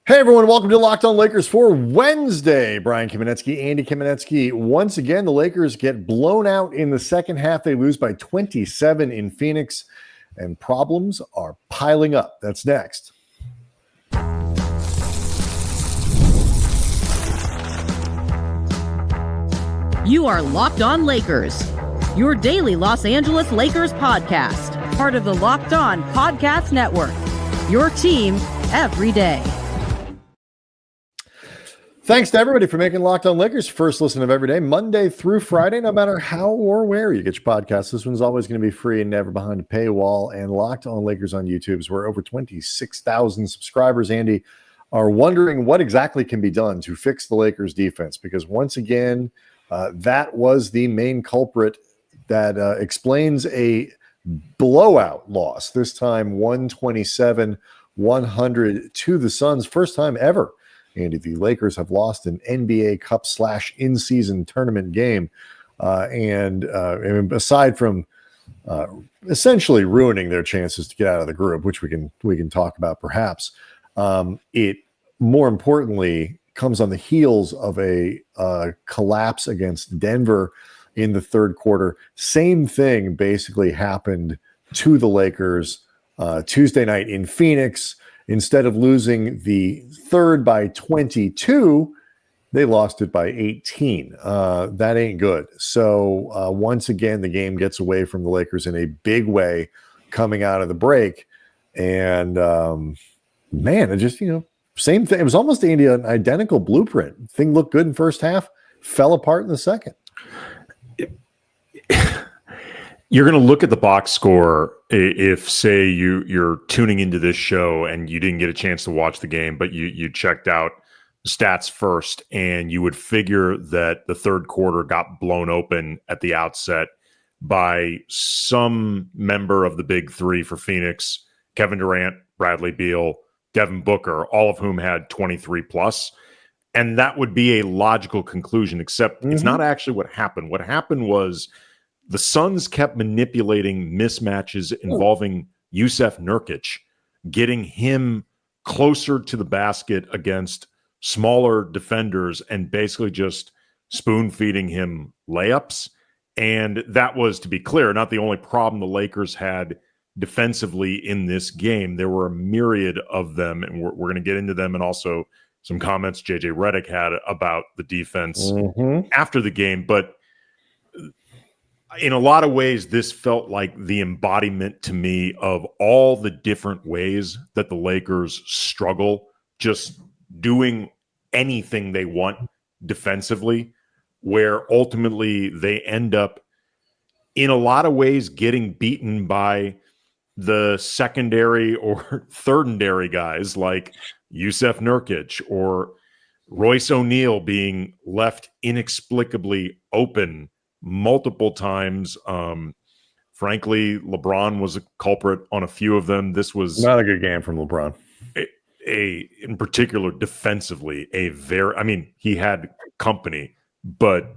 Hey everyone, welcome to Locked On Lakers for Wednesday. Brian Kamenetsky, Andy Kamenetsky. Once again, the Lakers get blown out in the second half. They lose by 27 in Phoenix, and problems are piling up. That's next. You are Locked On Lakers, your daily Los Angeles Lakers podcast, part of the Locked On Podcast Network, your team every day. Thanks to everybody for making Locked On Lakers first listen of every day, Monday through Friday, no matter how or where you get your podcast. This one's always going to be free and never behind a paywall. And Locked On Lakers on YouTube is where over 26,000 subscribers, Andy, are wondering what exactly can be done to fix the Lakers defense. Because once again, that was the main culprit that explains a blowout loss. This time 127-100 to the Suns. First time ever, Andy, the Lakers have lost an NBA Cup / in-season tournament game. And aside from essentially ruining their chances to get out of the group, which we can talk about perhaps, it more importantly comes on the heels of a collapse against Denver in the third quarter. Same thing basically happened to the Lakers Tuesday night in Phoenix. Instead of losing the third by 22, they lost it by 18. That ain't good. So once again, the game gets away from the Lakers in a big way coming out of the break. And man, it just, same thing. It was almost an identical blueprint. Thing looked good in first half, fell apart in the second. You're going to look at the box score if, say, you're tuning into this show and you didn't get a chance to watch the game, but you checked out stats first, and you would figure that the third quarter got blown open at the outset by some member of the big three for Phoenix: Kevin Durant, Bradley Beal, Devin Booker, all of whom had 23 plus. And that would be a logical conclusion, except it's not actually what happened. What happened was the Suns kept manipulating mismatches involving Jusuf Nurkic, getting him closer to the basket against smaller defenders and basically just spoon-feeding him layups. And that was, to be clear, not the only problem the Lakers had defensively in this game. There were a myriad of them, and we're going to get into them, and also some comments JJ Redick had about the defense after the game. But in a lot of ways, this felt like the embodiment to me of all the different ways that the Lakers struggle just doing anything they want defensively, where ultimately they end up in a lot of ways getting beaten by the secondary or thirdary guys like Jusuf Nurkic or Royce O'Neal being left inexplicably open multiple times. Frankly, LeBron was a culprit on a few of them. This was not a good game from LeBron. In particular, defensively, he had company, but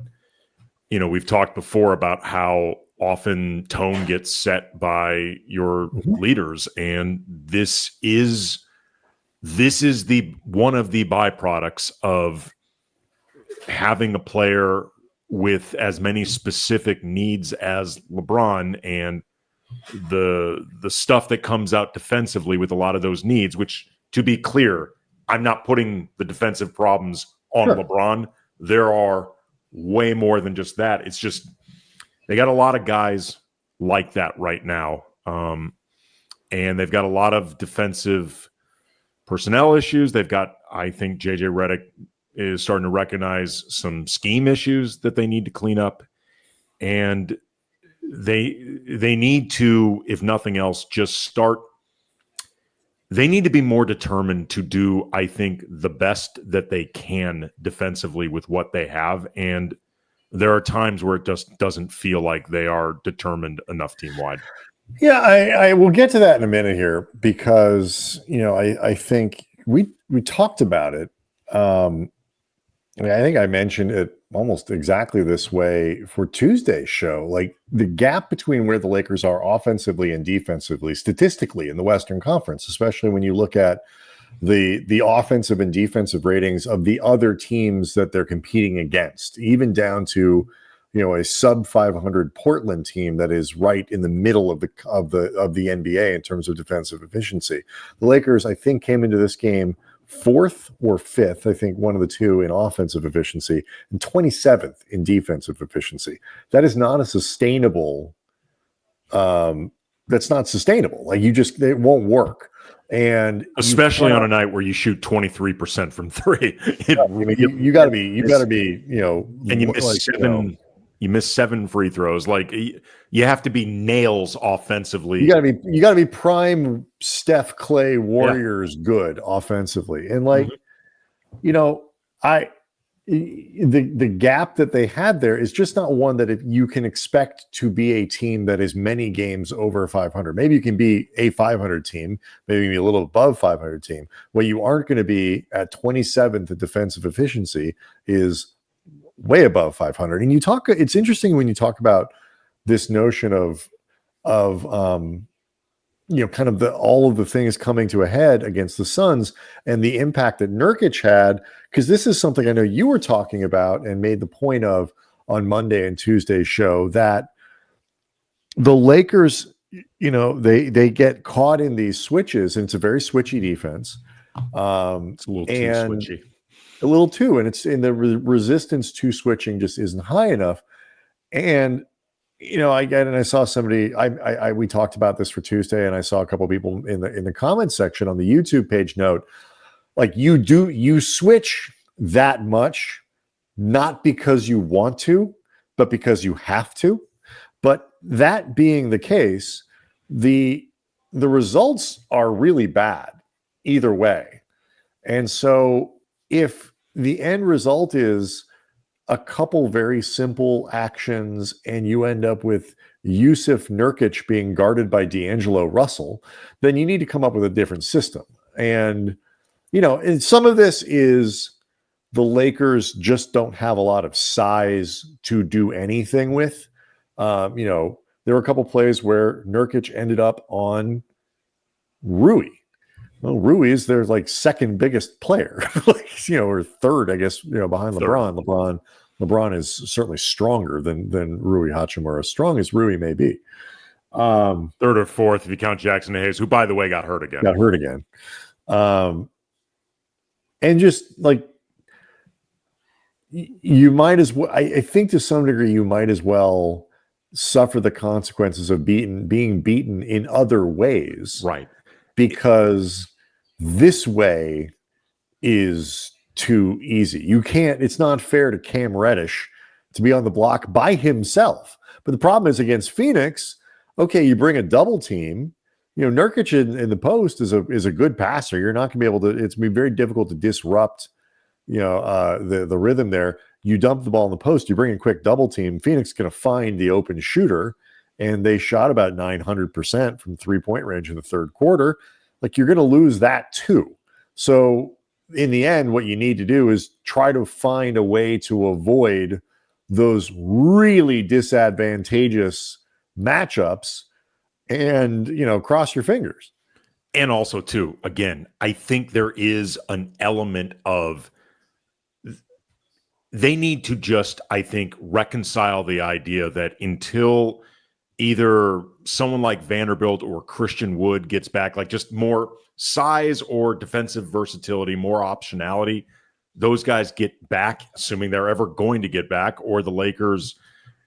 we've talked before about how often tone gets set by your leaders, and this is the one of the byproducts of having a player with as many specific needs as LeBron, and the stuff that comes out defensively with a lot of those needs, which, to be clear, I'm not putting the defensive problems on LeBron. There are way more than just that. It's just they got a lot of guys like that right now. And they've got a lot of defensive personnel issues. They've got, I think JJ Redick is starting to recognize some scheme issues that they need to clean up. And they need to, if nothing else, they need to be more determined to do, I think, the best that they can defensively with what they have. And there are times where it just doesn't feel like they are determined enough team-wide. Yeah, I will get to that in a minute here because, I think we talked about it. I think I mentioned it almost exactly this way for Tuesday's show. Like, the gap between where the Lakers are offensively and defensively, statistically, in the Western Conference, especially when you look at the offensive and defensive ratings of the other teams that they're competing against, even down to a sub 500 Portland team that is right in the middle of the NBA in terms of defensive efficiency. The Lakers, I think, came into this game fourth or fifth, I think one of the two, in offensive efficiency and 27th in defensive efficiency. That is not a sustainable. That's not sustainable. Like it won't work. And especially on a night where you shoot 23% from three, you got to be, and you miss seven. You miss 7 free throws. Like, you have to be nails offensively. You got to be prime Steph Clay Warriors good offensively. And the gap that they had there is just not one that you can expect to be a team that is many games over 500. Maybe you can be a 500 team, maybe a little above 500 team. What you aren't going to be at 27th at defensive efficiency is way above 500. And it's interesting when you talk about this notion of kind of all of the things coming to a head against the Suns and the impact that Nurkic had, because this is something I know you were talking about and made the point of on Monday and Tuesday's show, that the Lakers, they get caught in these switches, and it's a very switchy defense. It's a little too switchy. A little too, and it's in the resistance to switching just isn't high enough. And I saw somebody. We talked about this for Tuesday, and I saw a couple of people in the comments section on the YouTube page note, like, you switch that much, not because you want to, but because you have to. But that being the case, the results are really bad either way, and so if the end result is a couple very simple actions and you end up with Yusuf Nurkic being guarded by D'Angelo Russell, then you need to come up with a different system. And, and some of this is the Lakers just don't have a lot of size to do anything with. There were a couple plays where Nurkic ended up on Rui. Well, Rui is their second biggest player, or third, I guess, behind Third. LeBron. LeBron is certainly stronger than Rui Hachimura, as strong as Rui may be. Third or fourth, if you count Jackson Hayes, who, by the way, got hurt again. And just you might as well, I think to some degree, you might as well suffer the consequences of being beaten in other ways. Right. Because this way is too easy. It's not fair to Cam Reddish to be on the block by himself. But the problem is against Phoenix, okay, you bring a double team. Nurkic in the post is a good passer. You're not going to be able to, it's going to be very difficult to disrupt, the rhythm there. You dump the ball in the post, you bring a quick double team. Phoenix is going to find the open shooter. And they shot about 900% from 3-point range in the third quarter. You're going to lose that too. So in the end, what you need to do is try to find a way to avoid those really disadvantageous matchups and, cross your fingers. And also too, again, I think there is an element of they need to just, I think, reconcile the idea that until either someone like Vanderbilt or Christian Wood gets back, just more size or defensive versatility, more optionality, those guys get back, assuming they're ever going to get back, or the Lakers,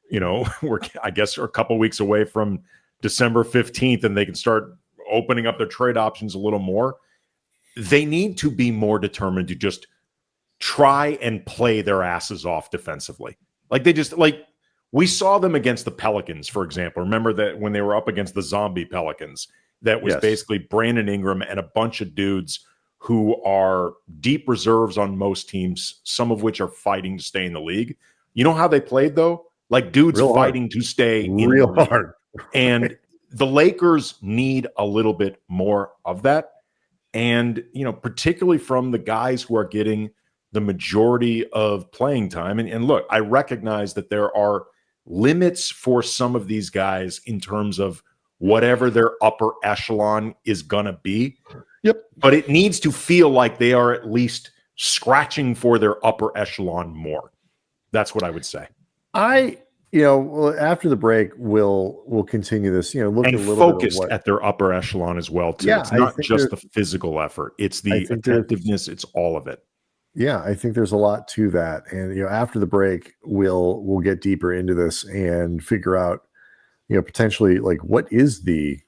we're, I guess, are a couple weeks away from December 15th and they can start opening up their trade options a little more. They need to be more determined to just try and play their asses off defensively. We saw them against the Pelicans, for example. Remember that when they were up against the zombie Pelicans, that was basically Brandon Ingram and a bunch of dudes who are deep reserves on most teams, some of which are fighting to stay in the league. You know how they played, though? Dudes real fighting hard. To stay real hard. And the Lakers need a little bit more of that. And, particularly from the guys who are getting the majority of playing time. And look, I recognize that there are limits for some of these guys in terms of whatever their upper echelon is going to be. Yep. But it needs to feel like they are at least scratching for their upper echelon more. That's what I would say. After the break, we'll continue this. Look and a little focused bit at their upper echelon as well too. Yeah, it's not just the physical effort; it's the attentiveness. It's all of it. Yeah, I think there's a lot to that. And after the break, we'll get deeper into this and figure out, potentially like what is the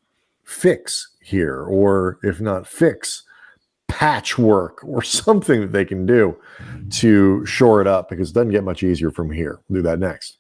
fix here, or if not fix, patchwork or something that they can do to shore it up, because it doesn't get much easier from here. We'll do that next.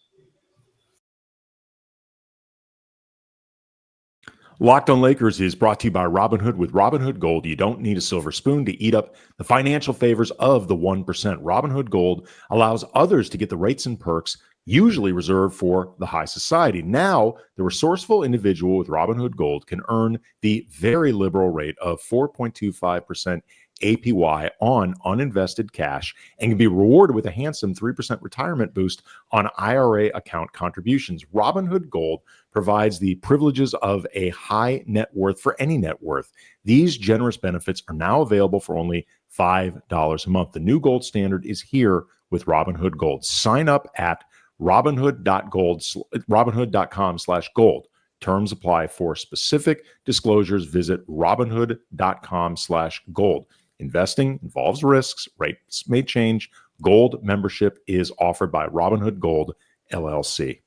Locked on Lakers is brought to you by Robinhood. With Robinhood Gold, you don't need a silver spoon to eat up the financial favors of the 1%. Robinhood Gold allows others to get the rates and perks usually reserved for the high society. Now, the resourceful individual with Robinhood Gold can earn the very liberal rate of 4.25% APY on uninvested cash and can be rewarded with a handsome 3% retirement boost on IRA account contributions. Robinhood Gold provides the privileges of a high net worth for any net worth. These generous benefits are now available for only $5 a month. The new gold standard is here with Robinhood Gold. Sign up at Robinhood.com/gold. Terms apply. For specific disclosures, visit Robinhood.com/gold. Investing involves risks. Rates may change. Gold membership is offered by Robinhood Gold, LLC.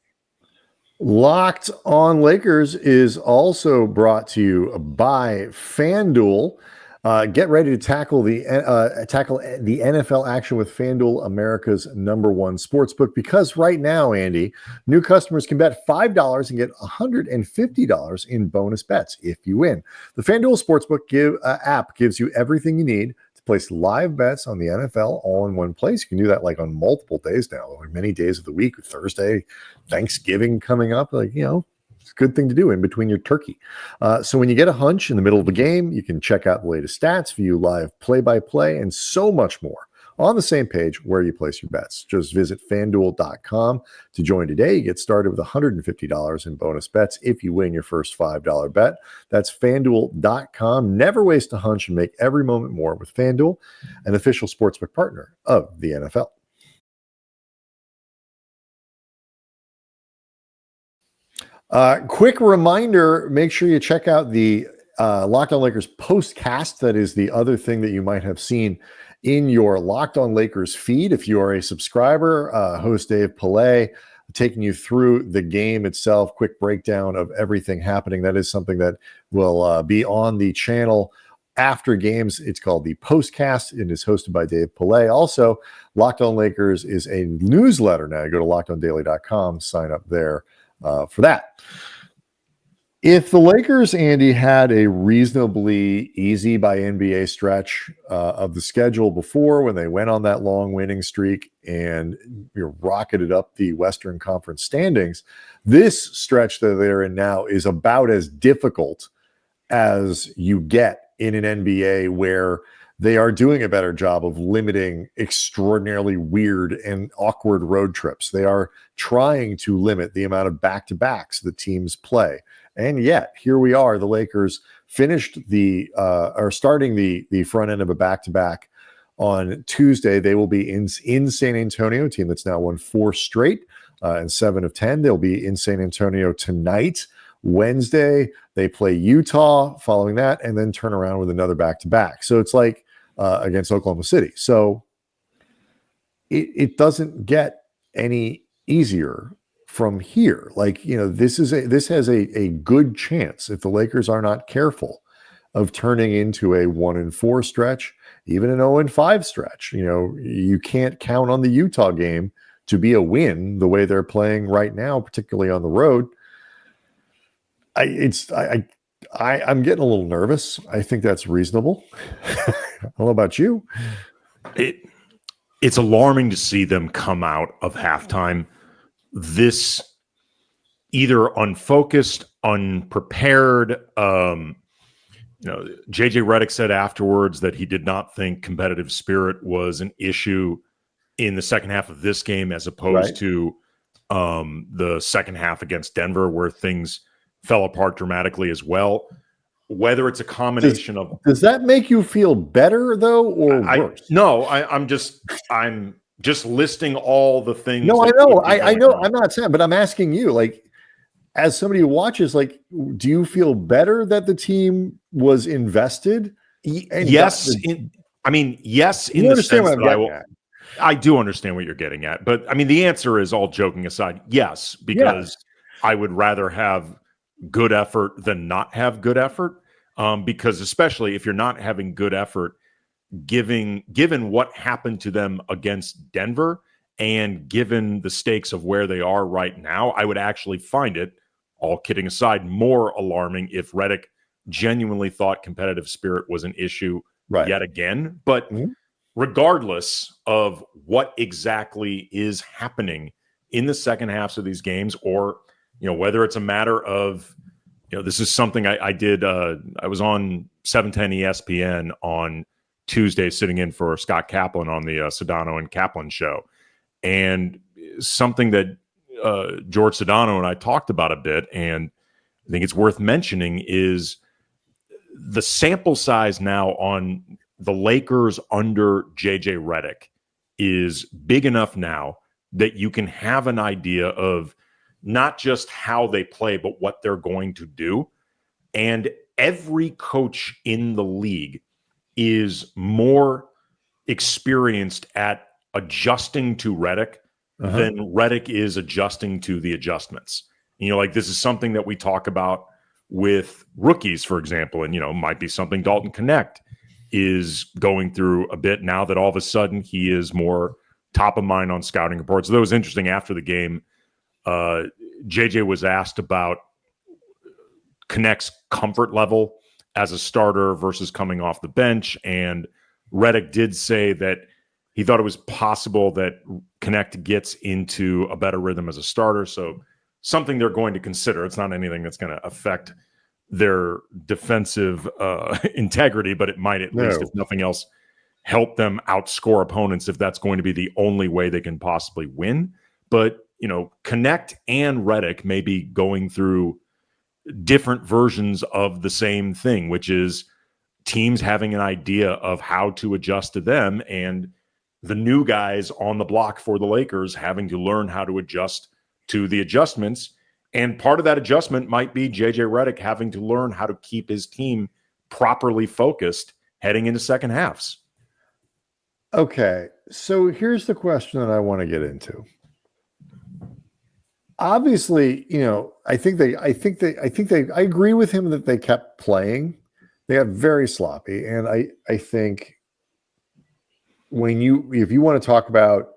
Locked on Lakers is also brought to you by FanDuel. Get ready to tackle the NFL action with FanDuel, America's #1 sportsbook. Because right now, Andy, new customers can bet $5 and get $150 in bonus bets if you win. The FanDuel Sportsbook app gives you everything you need to place live bets on the NFL all in one place. You can do that like on multiple days now, or many days of the week. Thursday, Thanksgiving coming up, it's a good thing to do in between your turkey. So when you get a hunch in the middle of the game, you can check out the latest stats, view live play-by-play, and so much more on the same page where you place your bets. Just visit FanDuel.com to join today. You get started with $150 in bonus bets if you win your first $5 bet. That's FanDuel.com. Never waste a hunch and make every moment more with FanDuel, an official sportsbook partner of the NFL. Quick reminder, make sure you check out the Locked On Lakers postcast. That is the other thing that you might have seen in your Locked On Lakers feed. If you are a subscriber, host Dave Pillay taking you through the game itself, quick breakdown of everything happening. That is something that will be on the channel after games. It's called the Postcast. It is hosted by Dave Pillay. Also, Locked On Lakers is a newsletter now. You go to lockedondaily.com, sign up there for that. If the Lakers, Andy, had a reasonably easy by NBA stretch of the schedule before, when they went on that long winning streak and rocketed up the Western Conference standings, this stretch that they're in now is about as difficult as you get in an NBA, where they are doing a better job of limiting extraordinarily weird and awkward road trips. They are trying to limit the amount of back-to-backs the teams play. And yet, here we are. The Lakers finished starting the front end of a back-to-back on Tuesday. They will be in San Antonio, a team that's now won 4 straight and 7 of 10. They'll be in San Antonio tonight. Wednesday, they play Utah following that, and then turn around with another back-to-back. So it's like against Oklahoma City. So it doesn't get any easier from here. This has a good chance, if the Lakers are not careful, of turning into a 1-4 stretch, even an 0-5 stretch. You can't count on the Utah game to be a win the way they're playing right now, particularly on the road. I'm getting a little nervous. I think that's reasonable. I don't know about you. It's alarming to see them come out of halftime this either unfocused, unprepared. JJ Redick said afterwards that he did not think competitive spirit was an issue in the second half of this game, as opposed to the second half against Denver, where things fell apart dramatically as well. Whether it's a combination of does that make you feel better though, or worse? I'm just listing all the things. No, I know. I know. I'm not saying, but I'm asking you, like, as somebody who watches, like, do you feel better that the team was invested? Yes. Yes, in the sense that I do understand what you're getting at. But I mean, the answer is, all joking aside, yes, because I would rather have good effort than not have good effort. Because especially if you're not having good effort, given what happened to them against Denver and given the stakes of where they are right now, I would actually find it, all kidding aside, more alarming if Redick genuinely thought competitive spirit was an issue yet again. But regardless of what exactly is happening in the second halves of these games, or whether it's a matter of this is something I did. I was on 710 ESPN on Tuesday, sitting in for Scott Kaplan on the Sedano and Kaplan show, and something that George Sedano and I talked about a bit, and I think it's worth mentioning, is the sample size now on the Lakers under JJ Redick is big enough now that you can have an idea of not just how they play, but what they're going to do. And every coach in the league is more experienced at adjusting to Redick than Redick is adjusting to the adjustments. Like, this is something that we talk about with rookies, for example, and, might be something Dalton Connect is going through a bit now that all of a sudden he is more top of mind on scouting reports. So that was interesting. After the game, JJ was asked about Connect's comfort level as a starter versus coming off the bench, and Redick did say that he thought it was possible that Connect gets into a better rhythm as a starter. So something they're going to consider. It's not anything that's going to affect their defensive integrity, but it might, at least, if nothing else, help them outscore opponents if that's going to be the only way they can possibly win. But, Connect and Redick may be going through different versions of the same thing, which is teams having an idea of how to adjust to them, and the new guys on the block for the Lakers having to learn how to adjust to the adjustments. And part of that adjustment might be JJ Redick having to learn how to keep his team properly focused heading into second halves. Okay, so here's the question that I want to get into. Obviously, I agree with him that they kept playing. They got very sloppy, and I think if you want to talk about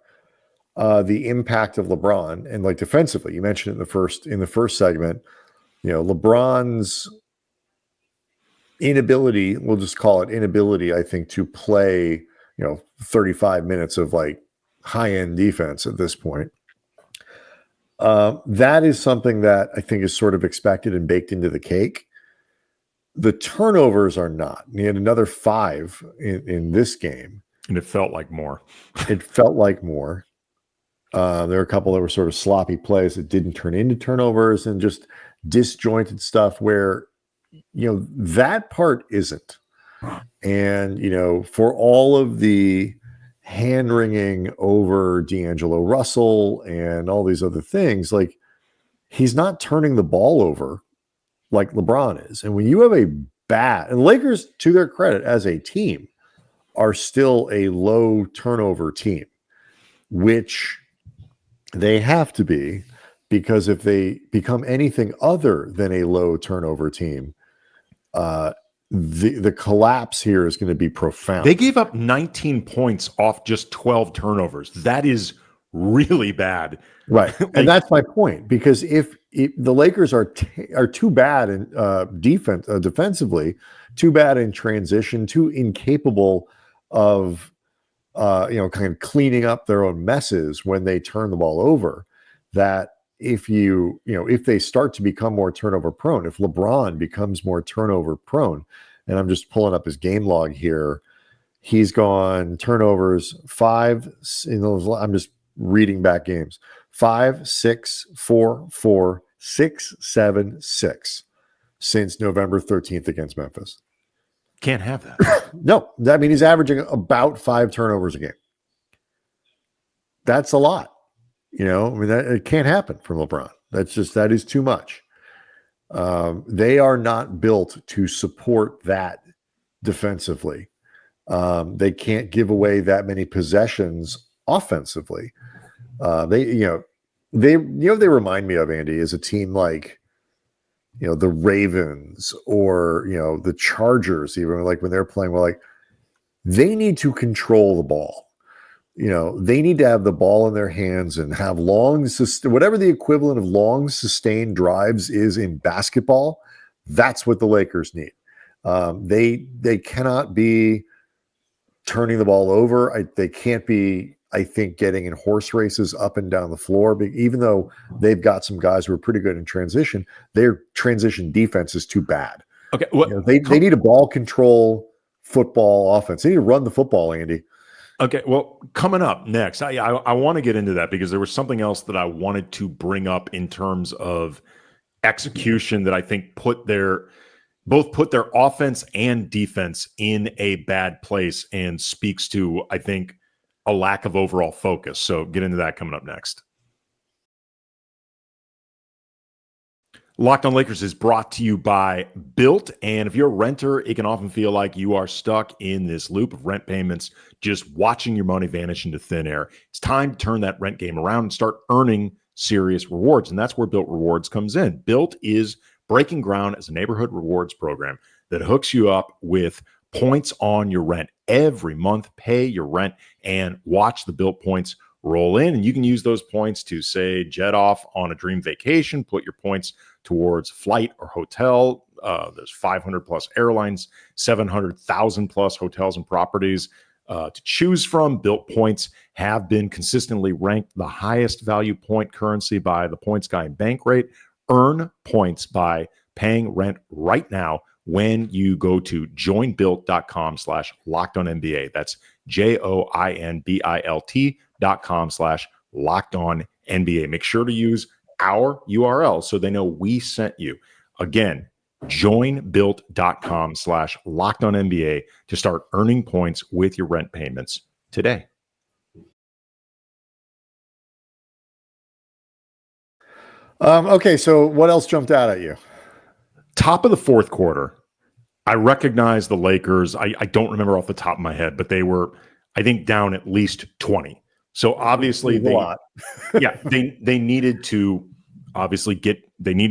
the impact of LeBron and, like, defensively, you mentioned it in the first segment, LeBron's inability, we'll just call it inability, I think, to play 35 minutes of, like, high-end defense at this point. That is something that I think is sort of expected and baked into the cake. The turnovers are not. He had another 5 in this game. And it felt like more. There were a couple that were sort of sloppy plays that didn't turn into turnovers, and just disjointed stuff where, that part isn't. And, for all of the hand-wringing over D'Angelo Russell and all these other things, like, he's not turning the ball over like LeBron is. And when you have and the Lakers, to their credit as a team, are still a low turnover team, which they have to be, because if they become anything other than a low turnover team, the collapse here is going to be profound. They gave up 19 points off just 12 turnovers. That is really bad. Right. And that's my point, because if the Lakers are too bad in defensively, too bad in transition, too incapable of kind of cleaning up their own messes when they turn the ball over, that if they start to become more turnover prone, if LeBron becomes more turnover prone, and I'm just pulling up his game log here, he's gone turnovers 5 in those. I'm just reading back games: 5, 6, 4, 4, 6-7-6 since November 13th against Memphis. Can't have that. No, I mean, he's averaging about 5 turnovers a game. That's a lot. I mean, it can't happen from LeBron. That is too much. They are not built to support that defensively. They can't give away that many possessions offensively. They remind me of, Andy, is a team like, the Ravens or, the Chargers, even like when they're playing well, like they need to control the ball. They need to have the ball in their hands and have whatever the equivalent of long sustained drives is in basketball. That's what the Lakers need. They cannot be turning the ball over. They can't be, I think, getting in horse races up and down the floor. Even though they've got some guys who are pretty good in transition, their transition defense is too bad. Okay, they need a ball control football offense. They need to run the football, Andy. Okay, well, coming up next, I want to get into that because there was something else that I wanted to bring up in terms of execution that I think put their offense and defense in a bad place and speaks to, I think, a lack of overall focus. So get into that coming up next. Locked on Lakers is brought to you by Built. And if you're a renter, it can often feel like you are stuck in this loop of rent payments, just watching your money vanish into thin air. It's time to turn that rent game around and start earning serious rewards. And that's where Built Rewards comes in. Built is breaking ground as a neighborhood rewards program that hooks you up with points on your rent. Every month, pay your rent and watch the Built points roll in. And you can use those points to, say, jet off on a dream vacation, put your points towards flight or hotel. There's 500 plus airlines, 700,000 plus hotels and properties to choose from. Built points have been consistently ranked the highest value point currency by the Points Guy and Bankrate. Earn points by paying rent right now when you go to joinbuilt.com/lockedonnba. That's joinbilt.com/lockedonnba. Make sure to use our URL so they know we sent you. Again, joinbuilt.com/lockedonnba to start earning points with your rent payments today. Okay, so what else jumped out at you? Top of the fourth quarter, I recognize the Lakers. I don't remember off the top of my head, but they were, I think, down at least 20. So obviously they needed to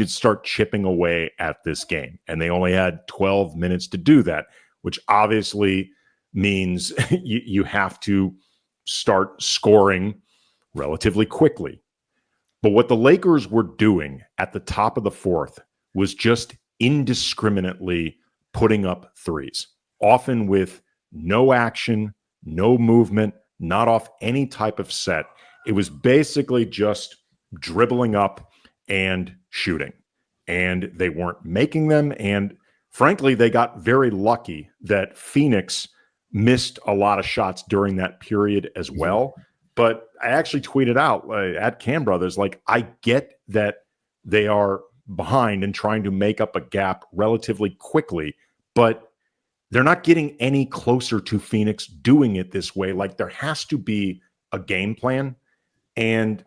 start chipping away at this game. And they only had 12 minutes to do that, which obviously means you have to start scoring relatively quickly. But what the Lakers were doing at the top of the fourth was just indiscriminately putting up threes, often with no action, no movement, not off any type of set. It was basically just dribbling up and shooting. And they weren't making them. And frankly, they got very lucky that Phoenix missed a lot of shots during that period as well. But I actually tweeted out at Cam Brothers, like, I get that they are behind and trying to make up a gap relatively quickly, but they're not getting any closer to Phoenix doing it this way. Like, there has to be a game plan. And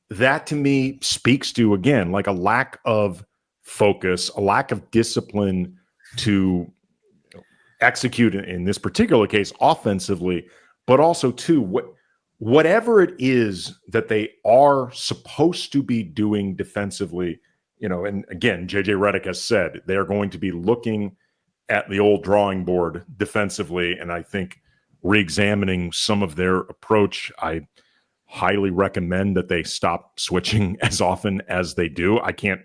that to me speaks to, again, like a lack of focus, a lack of discipline to execute in this particular case offensively, but also too, whatever it is that they are supposed to be doing defensively, and again, JJ Redick has said they're going to be looking at the old drawing board defensively. And I think reexamining some of their approach, I highly recommend that they stop switching as often as they do. I can't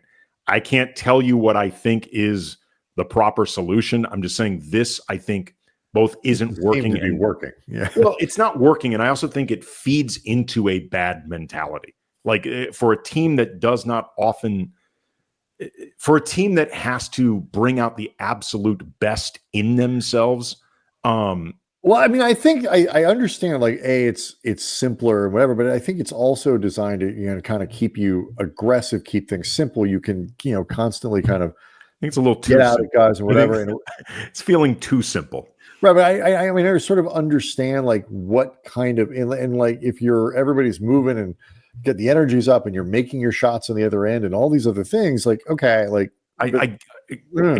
tell you what I think is the proper solution. I'm just saying this, I think, both isn't working and working. Yeah. Well, it's not working. And I also think it feeds into a bad mentality. Like, for a team that does not often, for a team that has to bring out the absolute best in themselves. Well, Well, I mean, I think I understand like it's simpler and whatever, but I think it's also designed to, kind of keep you aggressive, keep things simple. You can, constantly kind of I think it's a little too get out simple. at guys and whatever. And It's feeling too simple. right, but I mean, I sort of understand like what kind of and like if everybody's moving and get the energies up and you're making your shots on the other end and all these other things, like okay, like I I'm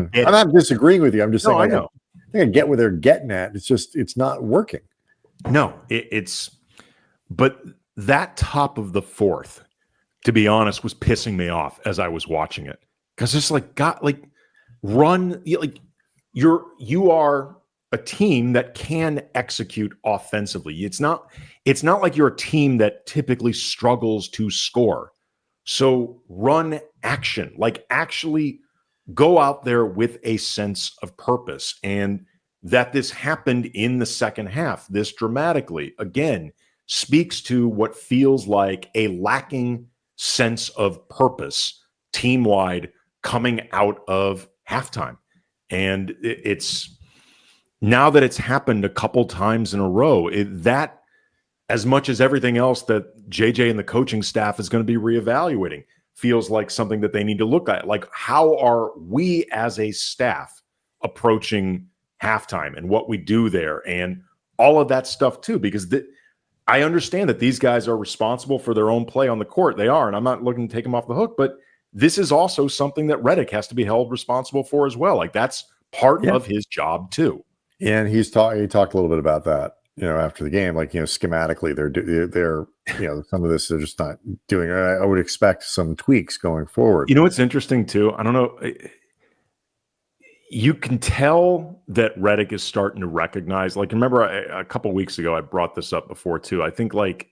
get it. not disagreeing with you. I'm just No, saying, I like, know. I think I get where they're getting at. It's not working. No, but that top of the fourth, to be honest, was pissing me off as I was watching it because it's like run like you are a team that can execute offensively. It's not like you're a team that typically struggles to score. So run action, like actually go out there with a sense of purpose. And that this happened in the second half this dramatically, again, speaks to what feels like a lacking sense of purpose team-wide coming out of halftime. And it's now that it's happened a couple times in a row, that as much as everything else that JJ and the coaching staff is going to be reevaluating feels like something that they need to look at. Like, how are we as a staff approaching halftime and what we do there and all of that stuff too? Because I understand that these guys are responsible for their own play on the court. They are, and I'm not looking to take them off the hook, but this is also something that Redick has to be held responsible for as well. Like, that's part of his job too. And he talked a little bit about that, after the game, like, schematically they're some of this they're just not doing. I would expect some tweaks going forward. What's interesting too? I don't know. You can tell that Redick is starting to recognize, like, remember a couple weeks ago, I brought this up before too. I think like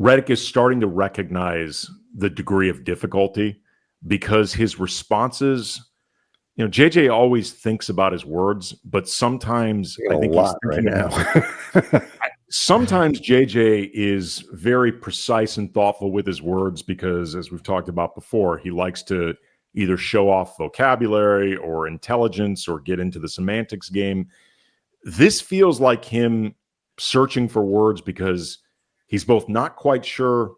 Redick is starting to recognize the degree of difficulty because his responses, JJ always thinks about his words, but sometimes I think he's thinking right now. Sometimes JJ is very precise and thoughtful with his words because, as we've talked about before, he likes to either show off vocabulary or intelligence or get into the semantics game. This feels like him searching for words because he's both not quite sure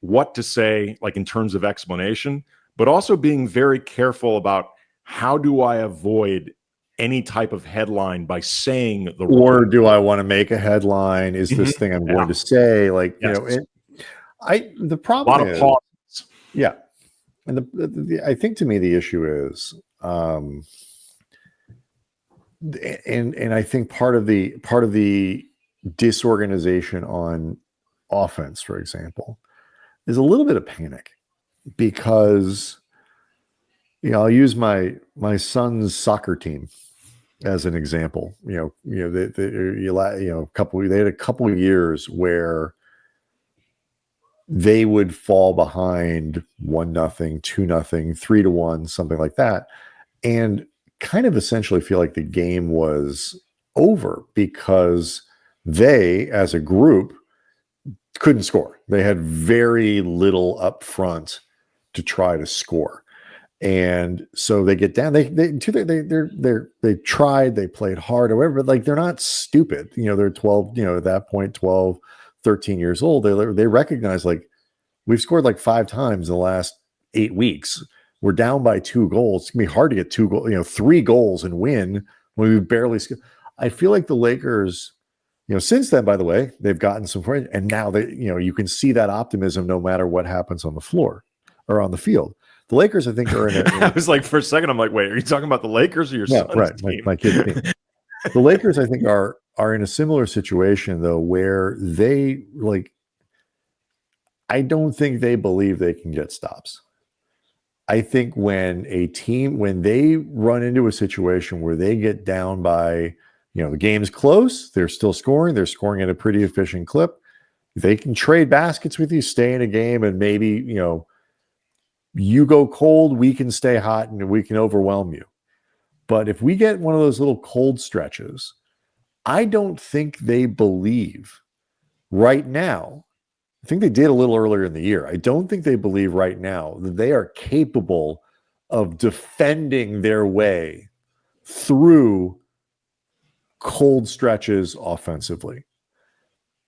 what to say, like in terms of explanation, but also being very careful about how do I avoid any type of headline by saying the or do I want to make a headline? Is this thing I'm going to say? Like, the problem is, yeah. And I think to me, the issue is, and I think part of the disorganization on offense, for example, is a little bit of panic because, I'll use my son's soccer team as an example. They had a couple of years where they would fall behind 1-0, 2-0, 3-1, something like that, and kind of essentially feel like the game was over because they, as a group, couldn't score. They had very little up front to try to score. And so they get down. They tried. They played hard, or whatever. But like they're not stupid. They're 12. At that point, 12, 13 years old. They recognize like we've scored like 5 times in the last 8 weeks. We're down by 2 goals. It's gonna be hard to get 2 goals. 3 goals and win when we barely. I feel like the Lakers. Since then, by the way, they've gotten some friends, and now you can see that optimism no matter what happens on the floor or on the field. The Lakers, I think, are in I was like, for a second, I'm like, wait, are you talking about the Lakers or your son's right, team? My kid's team. The Lakers, I think, are in a similar situation, though, where they, like, I don't think they believe they can get stops. I think when they run into a situation where they get down by, the game's close, they're still scoring, they're scoring at a pretty efficient clip. They can trade baskets with you, stay in a game, and maybe, you go cold, we can stay hot and we can overwhelm you. But if we get one of those little cold stretches, I don't think they believe right now. I think they did a little earlier in the year. I don't think they believe right now that they are capable of defending their way through cold stretches offensively.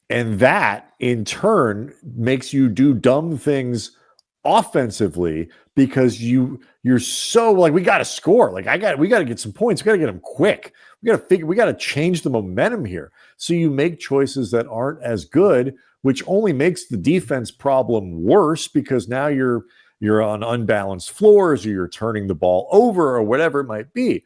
And that in turn makes you do dumb things offensively because you're so like, we got to score. Like we got to get some points. We got to get them quick. We got to change the momentum here. So you make choices that aren't as good, which only makes the defense problem worse because now you're on unbalanced floors or you're turning the ball over or whatever it might be.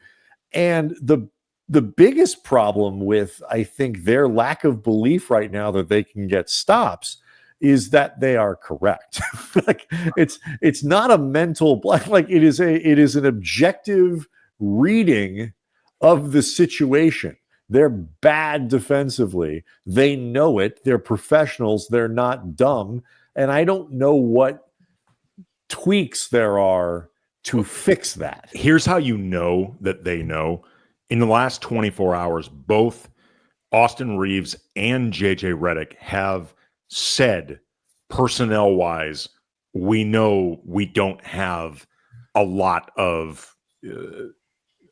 And the biggest problem with, I think, their lack of belief right now that they can get stops is that they are correct. Like it's not a mental block. Like it is an objective reading of the situation. They're bad defensively. They know it. They're professionals. They're not dumb. And I don't know what tweaks there are to fix that. Here's how you know that they know. In the last 24 hours, both Austin Reeves and JJ Redick have said, personnel-wise, we know we don't have a lot of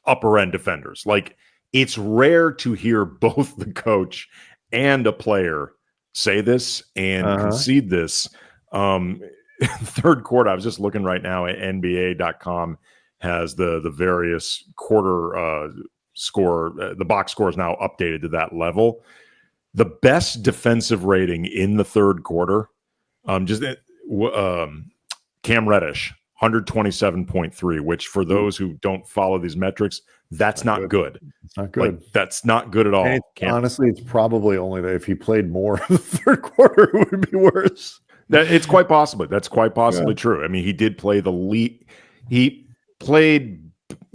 upper-end defenders. Like, it's rare to hear both the coach and a player say this and concede this. Third quarter, I was just looking right now at NBA.com has the various quarter score. The box score is now updated to that level. The best defensive rating in the third quarter, Cam Reddish, 127.3, which for those who don't follow these metrics, that's not good. It's not good. Like, that's not good at all. Honestly, it's probably only that if he played more in the third quarter, it would be worse. It's quite possibly. That's quite possibly true. I mean, he did play the lead. He played,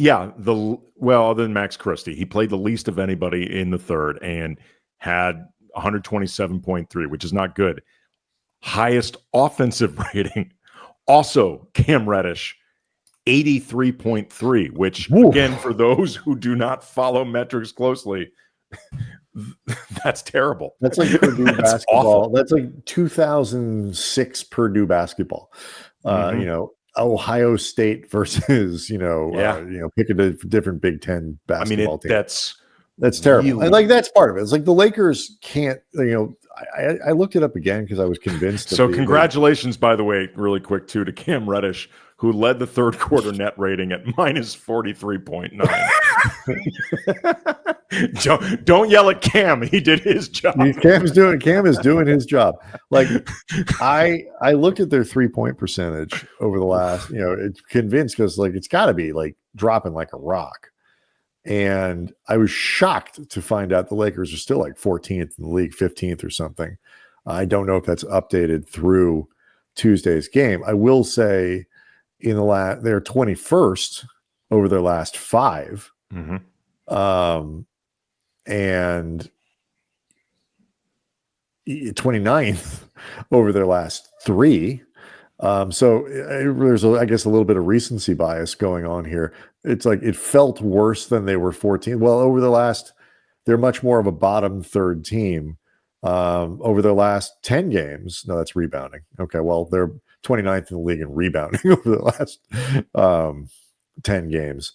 other than Max Christie, he played the least of anybody in the third and had 127.3, which is not good. Highest offensive rating, also Cam Reddish, 83.3, which, again, for those who do not follow metrics closely, that's terrible. That's like Purdue basketball. Awful. That's like 2006 Purdue basketball. Ohio State versus pick a different Big Ten basketball team. That's terrible. Really, and like that's part of it. It's like the Lakers can't. I looked it up again because I was convinced. So congratulations, by the way, really quick too, to Cam Reddish, who led the third quarter net rating at minus 43.9. Don't yell at Cam. He did his job. Cam is doing his job. Like I looked at their 3-point percentage over the last, it's convinced because like it's got to be like dropping like a rock. And I was shocked to find out the Lakers are still like 14th in the league, 15th or something. I don't know if that's updated through Tuesday's game. I will say they're 21st over their last 5. And 29th over their last 3. So there's, I guess, a little bit of recency bias going on here. It's like it felt worse than they were 14. Well, they're much more of a bottom third team. Over their last 10 games. No, that's rebounding. Okay, well, they're 29th in the league in rebounding over the last 10 games.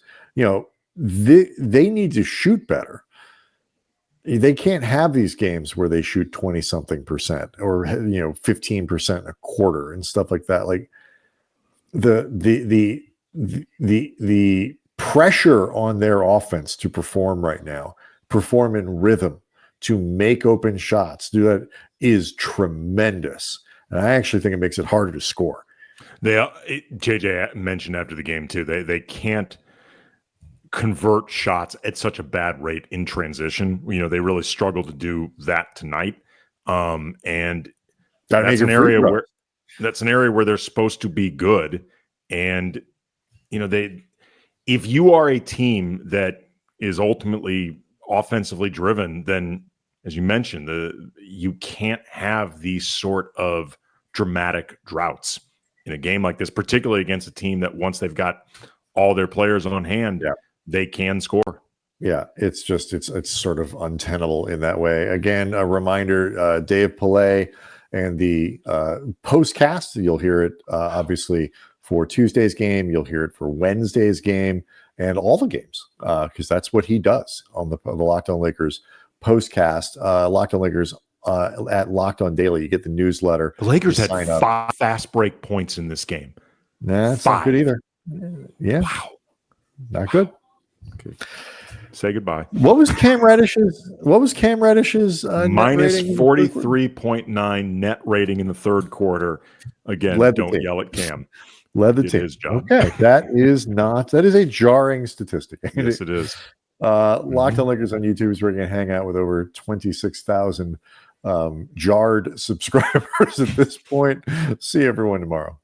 They need to shoot better. They can't have these games where they shoot 20-something% or 15% a quarter and stuff like that. Like the pressure on their offense to perform right now, perform in rhythm, to make open shots, do that is tremendous. And I actually think it makes it harder to score. JJ mentioned after the game too, they can't convert shots at such a bad rate in transition. They really struggle to do that tonight. And that's an area where they're supposed to be good. And if you are a team that is ultimately offensively driven, then as you mentioned, you can't have these sort of dramatic droughts in a game like this, particularly against a team that once they've got all their players on hand, they can score. Yeah, it's sort of untenable in that way. Again, a reminder, Dave Pillay and the postcast, you'll hear it obviously for Tuesday's game. You'll hear it for Wednesday's game. and all the games, because that's what he does on the Locked On Lakers postcast. Locked On Lakers at Locked On Daily. You get the newsletter. The Lakers You had sign up. 5 fast break points in this game. Nah, that's not good either. Yeah, Wow, not good. Okay. Say goodbye. What was Cam Reddish's? Minus net rating? 43.9 net rating in the third quarter. Again, don't yell at Cam. Led the Did team. his job. Okay, that is a jarring statistic. Yes, it is. Locked On Lakers on YouTube is where you're going to hang out with over 26,000 jarred subscribers at this point. See everyone tomorrow.